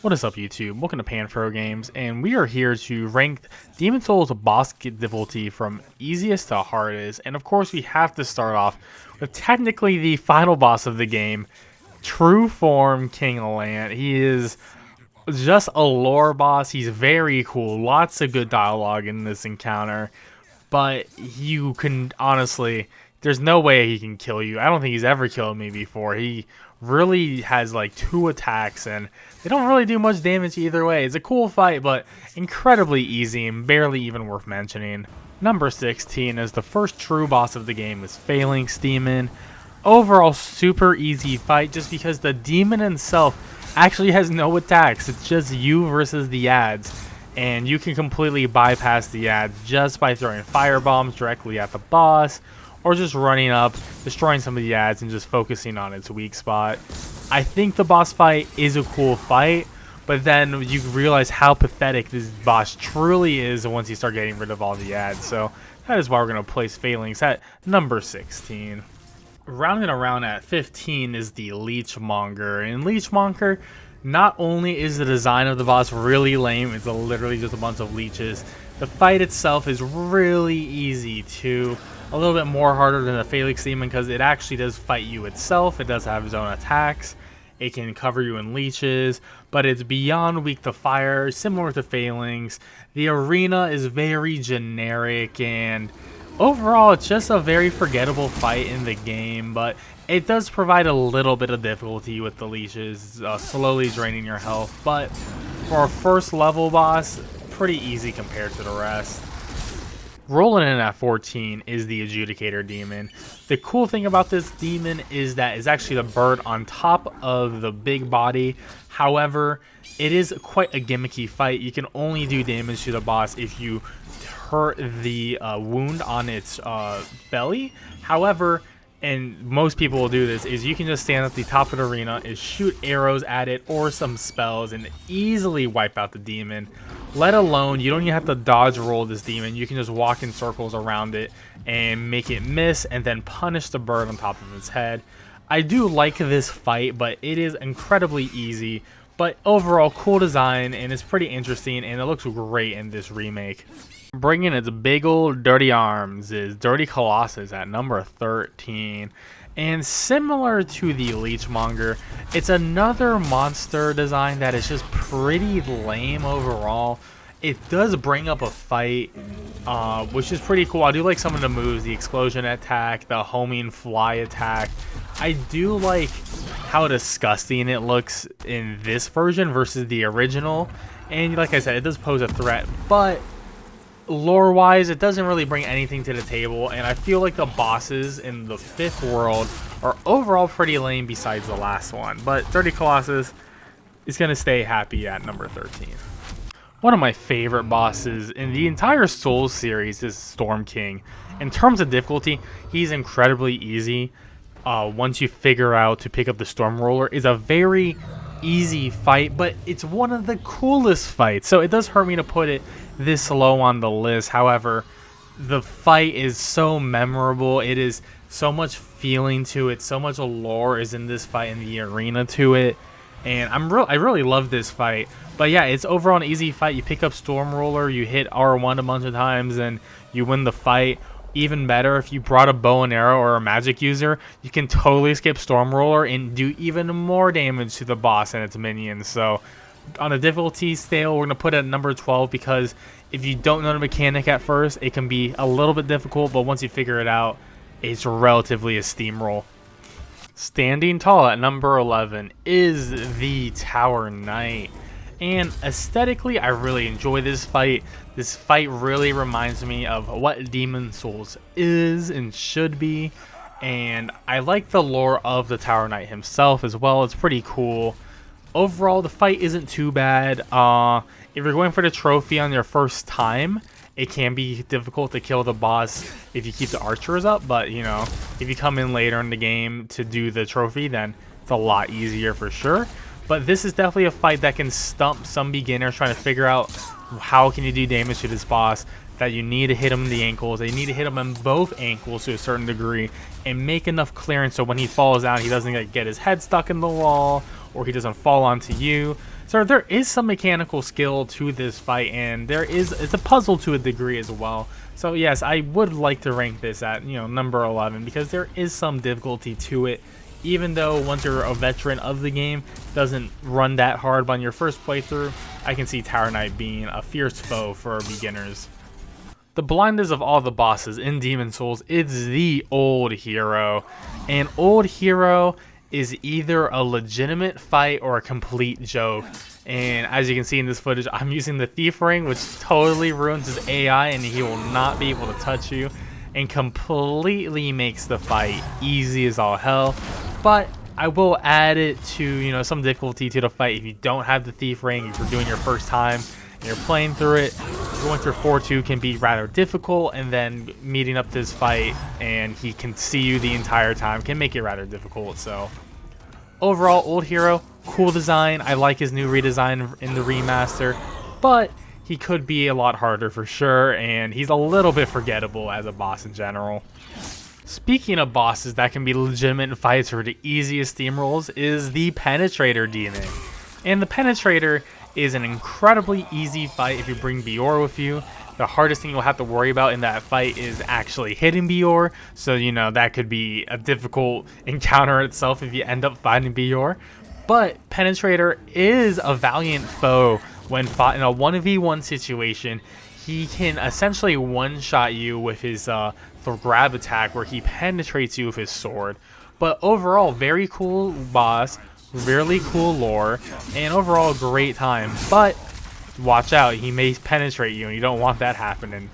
What is up, YouTube? Welcome to Panfro Games, and we are here to rank Demon Souls boss difficulty from easiest to hardest. And of course, we have to start off with technically the final boss of the game, True Form King Lant. He is just a lore boss. He's very cool. Lots of good dialogue in this encounter, but you can honestly, there's no way he can kill you. I don't think he's ever killed me before. He really has like 2 attacks and they don't really do much damage either way. It's a cool fight, but incredibly easy and barely even worth mentioning. Number 16 is the first true boss of the game, is Phalanx Demon. Overall super easy fight just because the demon himself actually has no attacks. It's just you versus the ads, and you can completely bypass the ads just by throwing fire bombs directly at the boss, or just running up, destroying some of the ads, and just focusing on its weak spot. I think the boss fight is a cool fight, but then you realize how pathetic this boss truly is once you start getting rid of all the ads. So that is why we're going to place Phalanx at number 16. Rounding around at 15 is the Leechmonger. And Leechmonger, not only is the design of the boss really lame, it's literally just a bunch of leeches, the fight itself is really easy too. A little bit more harder than the Phalanx Demon because it actually does fight you itself. It does have its own attacks. It can cover you in leeches, but it's beyond weak to fire, similar to Phalanx. The arena is very generic, and overall it's just a very forgettable fight in the game, but it does provide a little bit of difficulty with the leeches, slowly draining your health. But for a first level boss, pretty easy compared to the rest. Rolling in at 14 is the Adjudicator Demon. The cool thing about this demon is that it's actually the bird on top of the big body. However, it is quite a gimmicky fight. You can only do damage to the boss if you hurt the wound on its belly. However, and most people will do this, is you can just stand at the top of the arena and shoot arrows at it or some spells and easily wipe out the demon. Let alone, you don't even have to dodge roll this demon. You can just walk in circles around it and make it miss and then punish the bird on top of its head. I do like this fight, but it is incredibly easy. But overall, cool design, and it's pretty interesting, and it looks great in this remake. Bringing its big old dirty arms is Dirty Colossus at number 13. And similar to the Leechmonger, it's another monster design that is just pretty lame overall. It does bring up a fight, which is pretty cool. I do like some of the moves, the explosion attack, the homing fly attack. I do like how disgusting it looks in this version versus the original. And like I said, it does pose a threat, but lore wise it doesn't really bring anything to the table, and I feel like the bosses in the 5th world are overall pretty lame besides the last one. But Dirty Colossus is going to stay happy at number 13. One of my favorite bosses in the entire Souls series is Storm King. In terms of difficulty, he's incredibly easy. Once you figure out to pick up the Storm Roller, is a very easy fight, but it's one of the coolest fights, so it does hurt me to put it this low on the list. However, the fight is so memorable. It is so much feeling to it, so much lore is in this fight, in the arena to it, and I really love this fight. But yeah, it's overall an easy fight. You pick up Storm Roller, you hit R1 a bunch of times, and you win the fight. Even better, if you brought a bow and arrow or a magic user, you can totally skip Storm Roller and do even more damage to the boss and its minions. So on a difficulty scale, we're going to put it at number 12 because if you don't know the mechanic at first, it can be a little bit difficult, but once you figure it out, it's relatively a steamroll. Standing tall at number 11 is the Tower Knight. And aesthetically, I really enjoy this fight. This fight really reminds me of what Demon Souls is and should be. And I like the lore of the Tower Knight himself as well. It's pretty cool. Overall, the fight isn't too bad. If you're going for the trophy on your first time, it can be difficult to kill the boss if you keep the archers up. But, you know, if you come in later in the game to do the trophy, then it's a lot easier for sure. But this is definitely a fight that can stump some beginners trying to figure out how can you do damage to this boss. That you need to hit him in the ankles. You need to hit him in both ankles to a certain degree and make enough clearance so when he falls down, he doesn't get his head stuck in the wall or he doesn't fall onto you. So there is some mechanical skill to this fight, and it's a puzzle to a degree as well. So yes, I would like to rank this at, number 11, because there is some difficulty to it. Even though once you're a veteran of the game, it doesn't run that hard on your first playthrough, I can see Tower Knight being a fierce foe for beginners. The blindest of all the bosses in Demon Souls is the Old Hero. And Old Hero is either a legitimate fight or a complete joke. And as you can see in this footage, I'm using the Thief Ring, which totally ruins his AI, and he will not be able to touch you, and completely makes the fight easy as all hell. But I will add it to, some difficulty to the fight if you don't have the Thief Ring, if you're doing your first time and you're playing through it. Going through 4-2 can be rather difficult, and then meeting up this fight and he can see you the entire time can make it rather difficult. So overall, Old Hero, cool design. I like his new redesign in the remaster, but he could be a lot harder for sure, and he's a little bit forgettable as a boss in general. Speaking of bosses that can be legitimate fights or the easiest steamrolls is the Penetrator demon. And the Penetrator is an incredibly easy fight if you bring Bior with you. The hardest thing you'll have to worry about in that fight is actually hitting Bior, so that could be a difficult encounter itself if you end up fighting Bior. But Penetrator is a valiant foe when fought in a 1v1 situation. He can essentially one-shot you with his grab attack, where he penetrates you with his sword. But overall, very cool boss, really cool lore, and overall great time. But watch out, he may penetrate you, and you don't want that happening.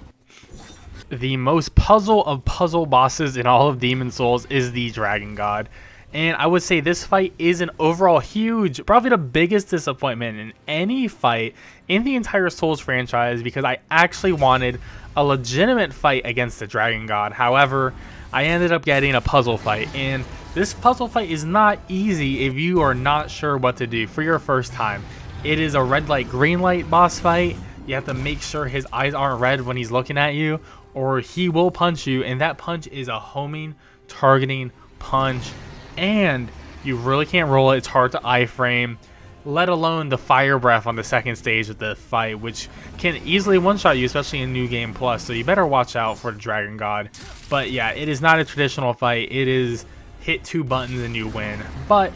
The most puzzle of puzzle bosses in all of Demon Souls is the Dragon God. And I would say this fight is an overall huge, probably the biggest disappointment in any fight in the entire Souls franchise, because I actually wanted a legitimate fight against the Dragon God. However, I ended up getting a puzzle fight, and this puzzle fight is not easy if you are not sure what to do for your first time. It is a red light, green light boss fight. You have to make sure his eyes aren't red when he's looking at you, or he will punch you, and that punch is a homing, targeting punch. And you really can't roll it. It's hard to iframe, let alone the fire breath on the second stage of the fight, which can easily one-shot you, especially in New Game Plus. So you better watch out for the Dragon God. But yeah, it is not a traditional fight. It is hit 2 buttons and you win. But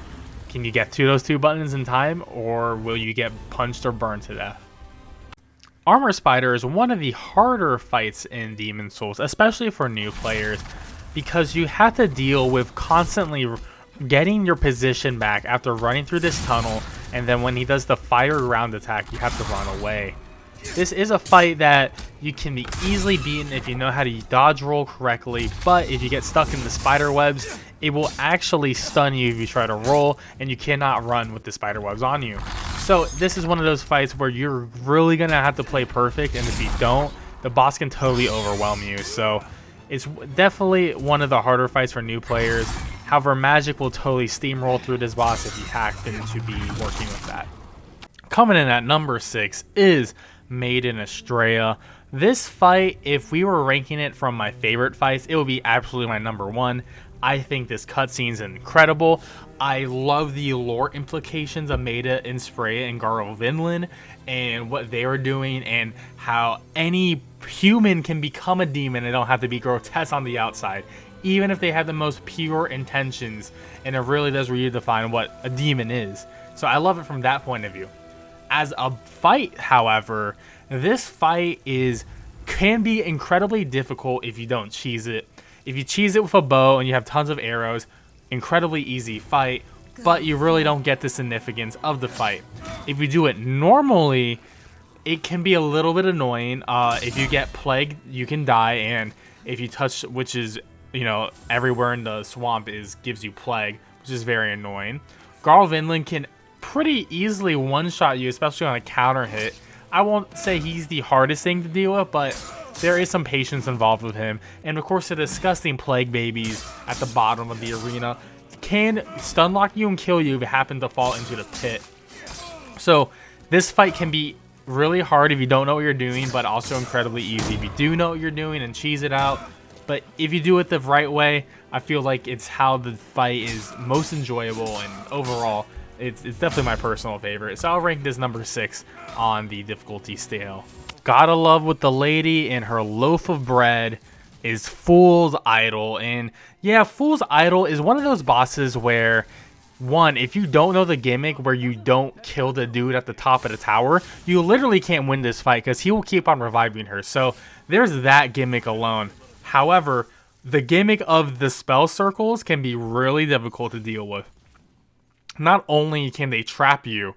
can you get to those 2 buttons in time, or will you get punched or burned to death? Armor Spider is one of the harder fights in Demon Souls, especially for new players, because you have to deal with constantly getting your position back after running through this tunnel, and then when he does the fire round attack, you have to run away. This is a fight that you can be easily beaten if you know how to dodge roll correctly, but if you get stuck in the spider webs, it will actually stun you if you try to roll, and you cannot run with the spider webs on you. So this is one of those fights where you're really going to have to play perfect, and if you don't, the boss can totally overwhelm you. So it's definitely one of the harder fights for new players. However, Magic will totally steamroll through this boss if you happen to be working with that. Coming in at number 6 is Maiden Estrella. This fight, if we were ranking it from my favorite fights, it would be absolutely my number 1. I think this cutscene is incredible. I love the lore implications of Maida, Estrella, and Garl Vinland, and what they were doing, and how any human can become a demon and don't have to be grotesque on the outside, even if they have the most pure intentions, and it really does redefine what a demon is. So I love it from that point of view. As a fight, however, this fight can be incredibly difficult if you don't cheese it. If you cheese it with a bow and you have tons of arrows, incredibly easy fight, but you really don't get the significance of the fight. If you do it normally, it can be a little bit annoying. If you get plagued, you can die, and if you touch, which is, everywhere in the swamp gives you plague, which is very annoying. Garl Vinland can pretty easily one-shot you, especially on a counter hit. I won't say he's the hardest thing to deal with, but there is some patience involved with him. And of course, the disgusting plague babies at the bottom of the arena can stun lock you and kill you if you happen to fall into the pit. So this fight can be really hard if you don't know what you're doing, but also incredibly easy if you do know what you're doing and cheese it out. But if you do it the right way, I feel like it's how the fight is most enjoyable, and overall It's definitely my personal favorite. So I'll rank this number 6 on the difficulty scale. Gotta love with the lady and her loaf of bread is Fool's Idol. And yeah, Fool's Idol is one of those bosses where, one, if you don't know the gimmick where you don't kill the dude at the top of the tower, you literally can't win this fight because he will keep on reviving her. So there's that gimmick alone. However, the gimmick of the spell circles can be really difficult to deal with. Not only can they trap you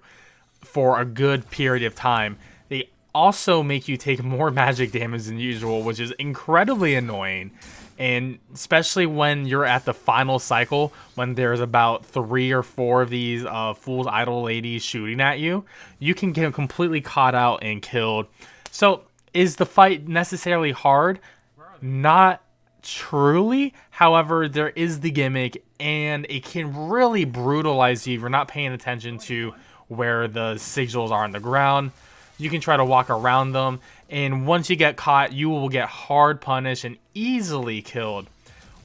for a good period of time, they also make you take more magic damage than usual, which is incredibly annoying. And especially when you're at the final cycle, when there's about 3 or 4 of these Fool's Idol ladies shooting at you, you can get completely caught out and killed. So is the fight necessarily hard? Not truly. However, there is the gimmick, and it can really brutalize you if you're not paying attention to where the sigils are on the ground. You can try to walk around them, and once you get caught, you will get hard punished and easily killed.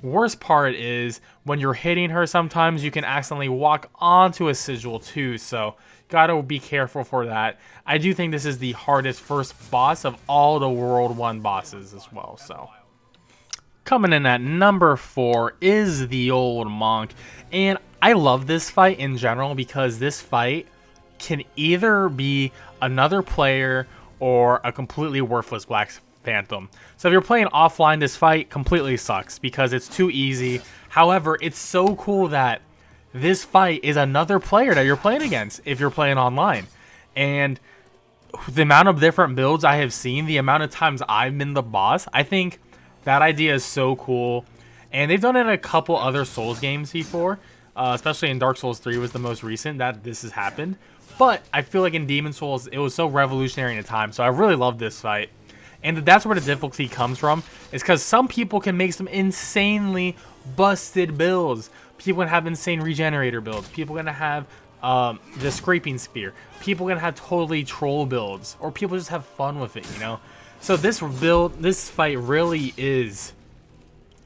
Worst part is when you're hitting her, sometimes you can accidentally walk onto a sigil too, so gotta be careful for that. I do think this is the hardest first boss of all the World 1 bosses as well. So coming in at number 4 is the old monk, and I love this fight in general because this fight can either be another player or a completely worthless Black Phantom. So if you're playing offline, this fight completely sucks because it's too easy. However, it's so cool that this fight is another player that you're playing against if you're playing online. And the amount of different builds I have seen, the amount of times I've been the boss, I think that idea is so cool. And they've done it in a couple other Souls games before, especially in Dark Souls 3 was the most recent that this has happened. But I feel like in Demon Souls, it was so revolutionary in the time. So I really love this fight. And that's where the difficulty comes from. Is because some people can make some insanely busted builds. People can have insane regenerator builds. People are going to have the scraping spear. People are going to have totally troll builds. Or people just have fun with it, you know. So this fight really is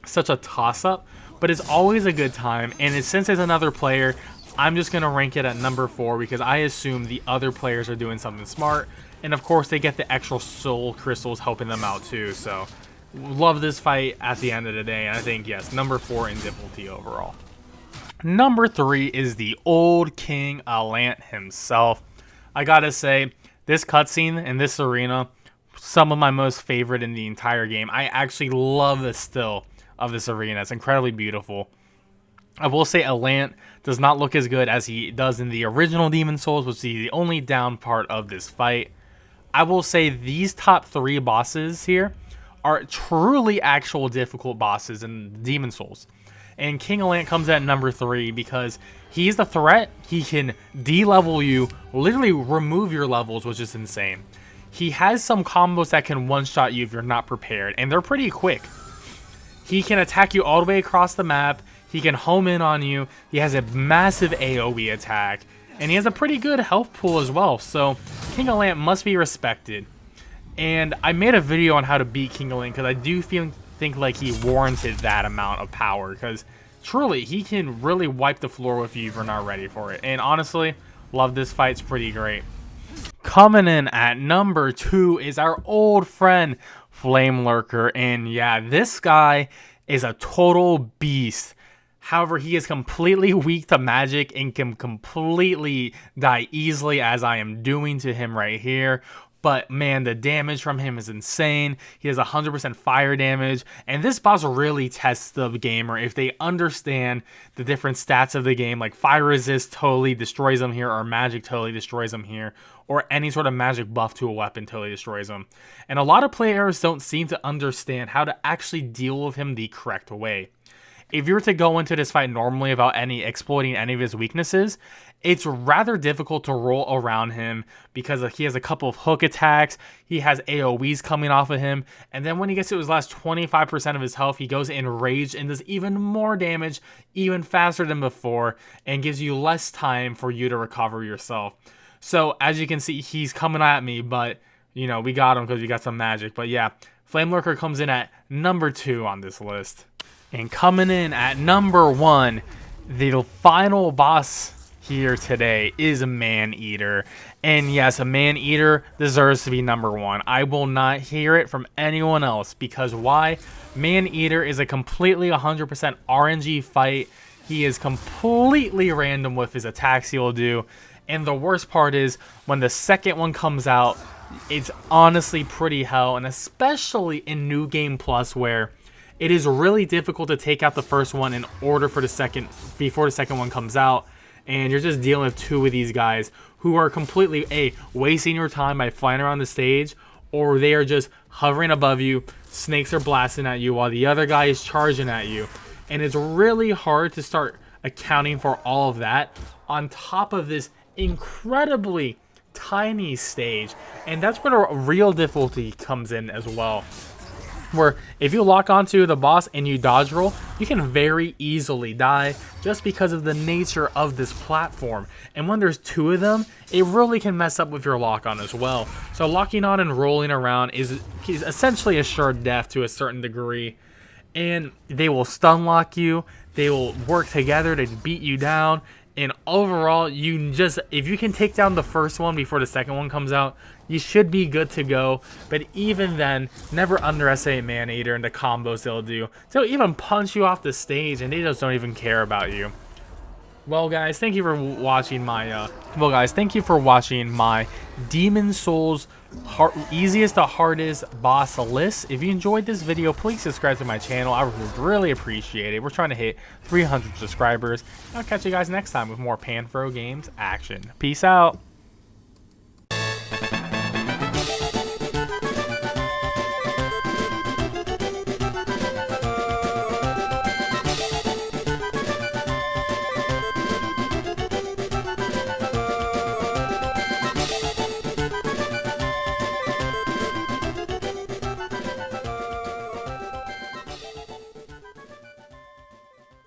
such a toss-up. But it's always a good time. And since there's another player, I'm just going to rank it at number 4 because I assume the other players are doing something smart. And of course, they get the extra soul crystals helping them out too. So, love this fight at the end of the day. And I think, yes, number 4 in difficulty overall. Number 3 is the old King Allant himself. I gotta say, this cutscene in this arena, some of my most favorite in the entire game. I actually love the still of this arena. It's incredibly beautiful. I will say Allant does not look as good as he does in the original Demon Souls, which is the only down part of this fight. I will say these top 3 bosses here are truly actual difficult bosses in Demon Souls. And King Allant comes at number 3 because he's the threat. He can de-level you, literally remove your levels, which is insane. He has some combos that can one-shot you if you're not prepared, and they're pretty quick. He can attack you all the way across the map. He can home in on you. He has a massive AoE attack. And he has a pretty good health pool as well. So King Allant must be respected. And I made a video on how to beat King Allant because I do think like he warranted that amount of power. Because truly, he can really wipe the floor with you if you're not ready for it. And honestly, love this fight. It's pretty great. Coming in at number 2 is our old friend, Flamelurker. And yeah, this guy is a total beast. However, he is completely weak to magic and can completely die easily as I am doing to him right here. But man, the damage from him is insane. He has 100% fire damage. And this boss really tests the gamer if they understand the different stats of the game. Like fire resist totally destroys them here, or magic totally destroys them here, or any sort of magic buff to a weapon totally destroys them. And a lot of players don't seem to understand how to actually deal with him the correct way. If you were to go into this fight normally without exploiting any of his weaknesses, it's rather difficult to roll around him because he has a couple of hook attacks, he has AoEs coming off of him, and then when he gets to his last 25% of his health, he goes enraged and does even more damage, even faster than before, and gives you less time for you to recover yourself. So, as you can see, he's coming at me, but, you know, we got him because we got some magic. But yeah, Flamelurker comes in at number 2 on this list. And coming in at number 1, the final boss here today is Maneater. And yes, a Maneater deserves to be #1. I will not hear it from anyone else, because why? Maneater is a completely 100% RNG fight. He is completely random with his attacks he'll do. And the worst part is when the second one comes out, it's honestly pretty hell, and especially in New Game Plus, where it is really difficult to take out the first one in order for before the second one comes out, and you're just dealing with two of these guys who are completely wasting your time by flying around the stage, or they are just hovering above you, snakes are blasting at you while the other guy is charging at you, and it's really hard to start accounting for all of that on top of this incredibly tiny stage. And that's where the real difficulty comes in as well, where if you lock onto the boss and you dodge roll, you can very easily die just because of the nature of this platform. And when there's two of them, it really can mess up with your lock on as well. So locking on and rolling around is essentially assured death to a certain degree. And they will stun lock you, they will work together to beat you down. And overall, if you can take down the first one before the second one comes out, you should be good to go. But even then, never underestimate Maneater and the combos they'll do. They'll even punch you off the stage, and they just don't even care about you. Well, guys, thank you for watching my Demon Souls easiest to hardest boss list. If you enjoyed this video, please subscribe to my channel. I would really appreciate it. We're trying to hit 300 subscribers. I'll catch you guys next time with more Panfro Games action. Peace out.